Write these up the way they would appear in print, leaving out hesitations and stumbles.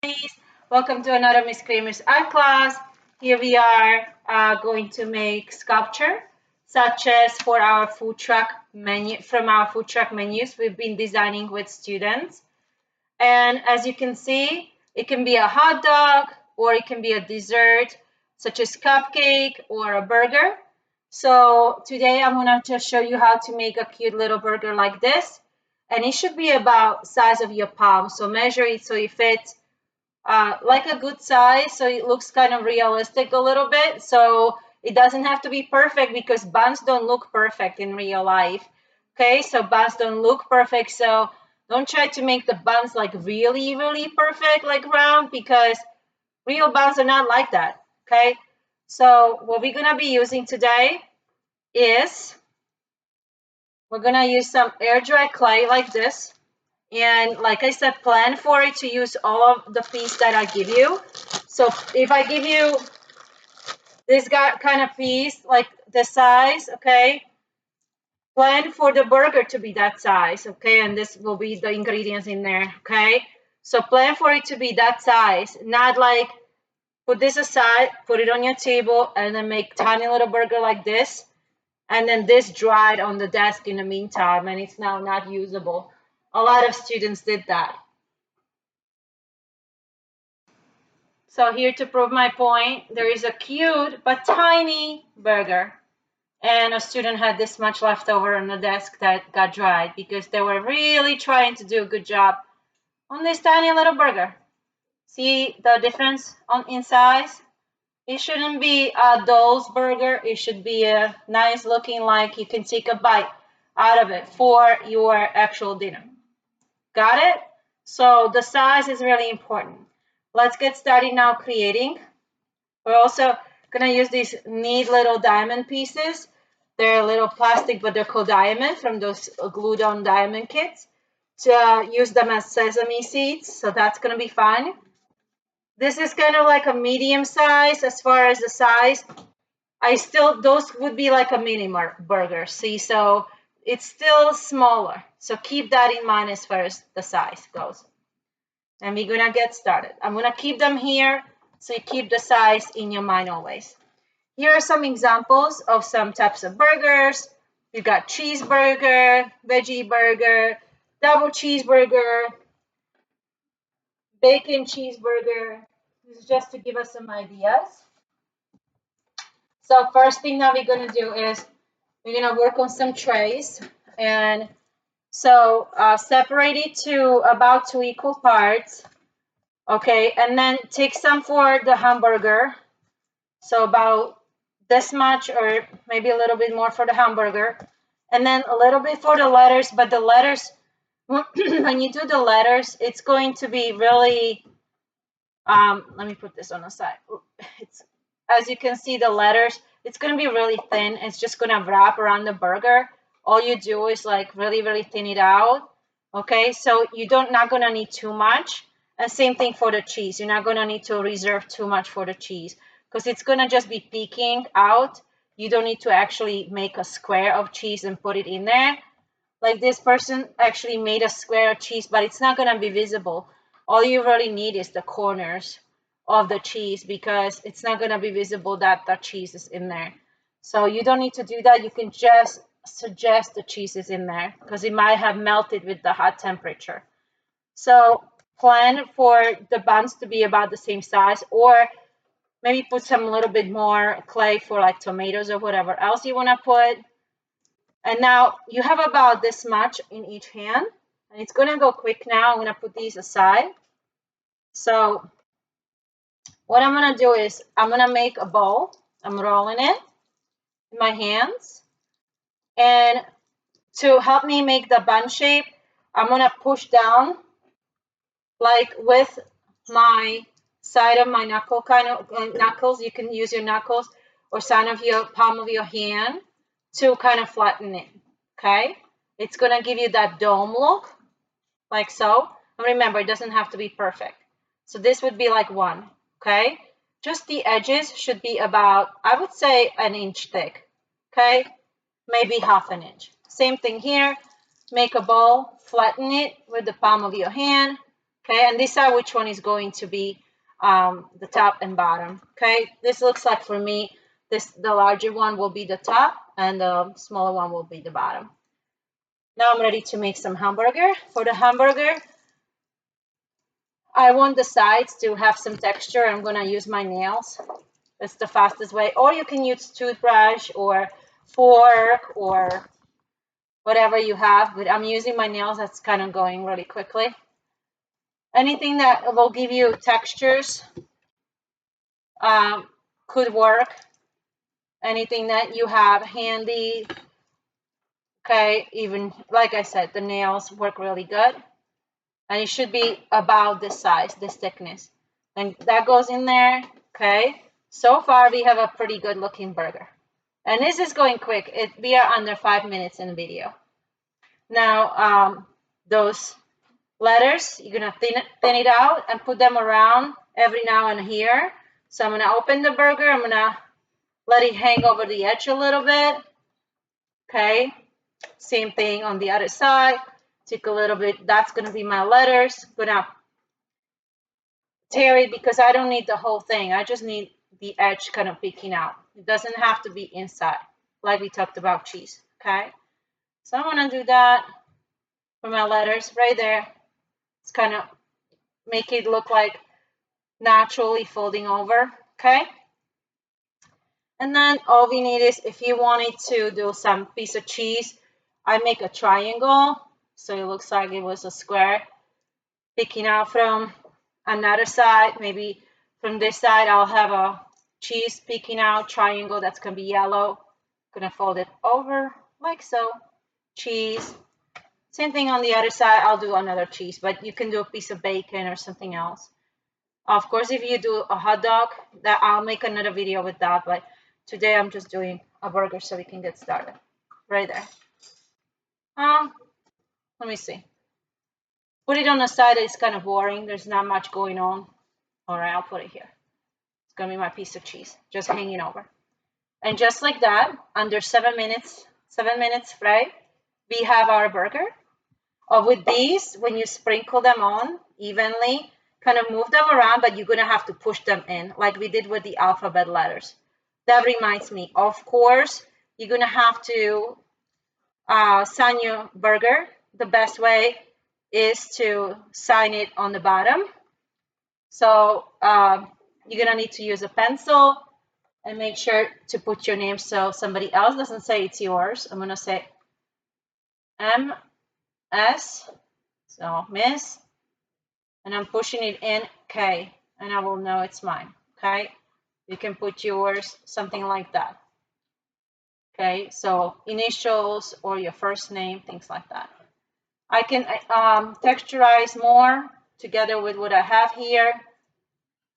Please. Welcome to another Miss Kramer's art class. Here we are going to make sculpture, such as for our food truck menu, from our food truck menus we've been designing with students. And as you can see, it can be a hot dog or it can be a dessert, such as cupcake or a burger. So today I'm gonna just show you how to make a cute little burger like this. And it should be about size of your palm. So measure it so it fits like a good size, so it looks kind of realistic a little bit. So it doesn't have to be perfect because buns don't look perfect in real life. Okay, so buns don't look perfect, so don't try to make the buns like really, really perfect, like round, because real buns are not like that. Okay, so what we're gonna be using today is we're gonna use some air dry clay like this. And like I said, plan for it to use all of the piece that I give you. So if I give you this kind of piece, like the size, okay, plan for the burger to be that size, okay, and this will be the ingredients in there, okay. So plan for it to be that size, not like put this aside, put it on your table, and then make tiny little burger like this, and then this dried on the desk in the meantime, and it's now not usable. A lot of students did that. So here to prove my point, there is a cute but tiny burger. And a student had this much left over on the desk that got dried because they were really trying to do a good job on this tiny little burger. See the difference in size? It shouldn't be a doll's burger. It should be a nice looking, like you can take a bite out of it for your actual dinner. Got it? So the size is really important. Let's get started now creating. We're also gonna use these neat little diamond pieces. They're a little plastic, but they're called diamond from those glued on diamond kits. To use them as sesame seeds, so that's gonna be fun. This is kind of like a medium size as far as the size. Those would be like a mini burger, see? So it's still smaller. So keep that in mind as far as the size goes. And we're gonna get started. I'm gonna keep them here so you keep the size in your mind always. Here are some examples of some types of burgers. We've got cheeseburger, veggie burger, double cheeseburger, bacon cheeseburger. This is just to give us some ideas. So first thing that we're gonna do is we're gonna work on some trays. And so separate it to about 2 equal parts. Okay, and then take some for the hamburger. So about this much or maybe a little bit more for the hamburger. And then a little bit for the letters, but the letters, when you do the letters, it's going to be really, let me put this on the side. It's, as you can see, the letters, it's going to be really thin. It's just going to wrap around the burger. All you do is like really, really thin it out. Okay, so you not going to need too much. And same thing for the cheese. You're not going to need to reserve too much for the cheese because it's going to just be peeking out. You don't need to actually make a square of cheese and put it in there. Like this person actually made a square of cheese, but it's not going to be visible. All you really need is the corners of the cheese because it's not going to be visible that the cheese is in there. So you don't need to do that. You can just suggest the cheese is in there because it might have melted with the hot temperature. So plan for the buns to be about the same size, or maybe put some little bit more clay for like tomatoes or whatever else you want to put. And now you have about this much in each hand, and it's gonna go quick now. I'm gonna put these aside. So what I'm gonna do is I'm gonna make a bowl. I'm rolling it in my hands, and to help me make the bun shape, I'm gonna push down like with my side of my knuckle, kind of knuckles. You can use your knuckles or side of your palm of your hand to kind of flatten it. Okay, it's gonna give you that dome look, like so. And remember, it doesn't have to be perfect. So this would be like one, okay? Just the edges should be about, I would say, an inch thick, okay? Maybe half an inch. Same thing here. Make a bowl, flatten it with the palm of your hand, Okay, and decide which one is going to be the top and bottom. Okay, this looks like for me, the larger one will be the top and the smaller one will be the bottom. Now I'm ready to make some hamburger. For the hamburger, I want the sides to have some texture. I'm gonna use my nails. It's the fastest way. Or you can use toothbrush or fork or whatever you have, but I'm using my nails. That's kind of going really quickly. Anything that will give you textures could work. Anything that you have handy, okay, even like I said, the nails work really good. And it should be about this size, this thickness. And that goes in there, okay. So far, we have a pretty good looking burger. And this is going quick. We are under 5 minutes in the video. Now, those letters, you're gonna thin it out and put them around every now and here. So I'm gonna open the burger. I'm gonna let it hang over the edge a little bit. Okay, same thing on the other side. Take a little bit. That's gonna be my letters. Gonna tear it because I don't need the whole thing. I just need the edge kind of peeking out. It doesn't have to be inside, like we talked about cheese. Okay, so I'm gonna do that for my letters right there. It's kind of make it look like naturally folding over. Okay, and then all we need is, if you wanted to do some piece of cheese, I make a triangle so it looks like it was a square peeking out from another side. Maybe from this side I'll have a cheese peeking out triangle that's gonna be yellow. Gonna fold it over like so. Cheese. Same thing on the other side. I'll do another cheese, but you can do a piece of bacon or something else. Of course, if you do a hot dog, that I'll make another video with that, but today I'm just doing a burger so we can get started. Right there. Let me see. Put it on the side. It's kind of boring. There's not much going on. All right, I'll put it here. It's gonna be my piece of cheese, just hanging over. And just like that, under 7 minutes, right? We have our burger. With these, when you sprinkle them on evenly, kind of move them around, but you're gonna have to push them in, like we did with the alphabet letters. That reminds me, of course, you're gonna have to sign your burger. The best way is to sign it on the bottom. So you're gonna need to use a pencil and make sure to put your name so somebody else doesn't say it's yours. I'm gonna say MS, so Miss, and I'm pushing it in K, and I will know it's mine. Okay, you can put yours, something like that. Okay, so initials or your first name, things like that. I can texturize more together with what I have here.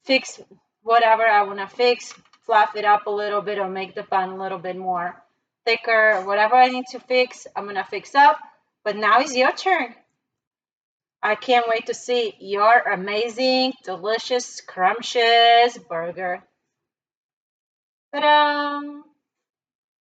Fix whatever I want to fix, fluff it up a little bit or make the bun a little bit more thicker. Whatever I need to fix, I'm going to fix up. But now it's your turn. I can't wait to see your amazing, delicious, scrumptious burger. Ta-da!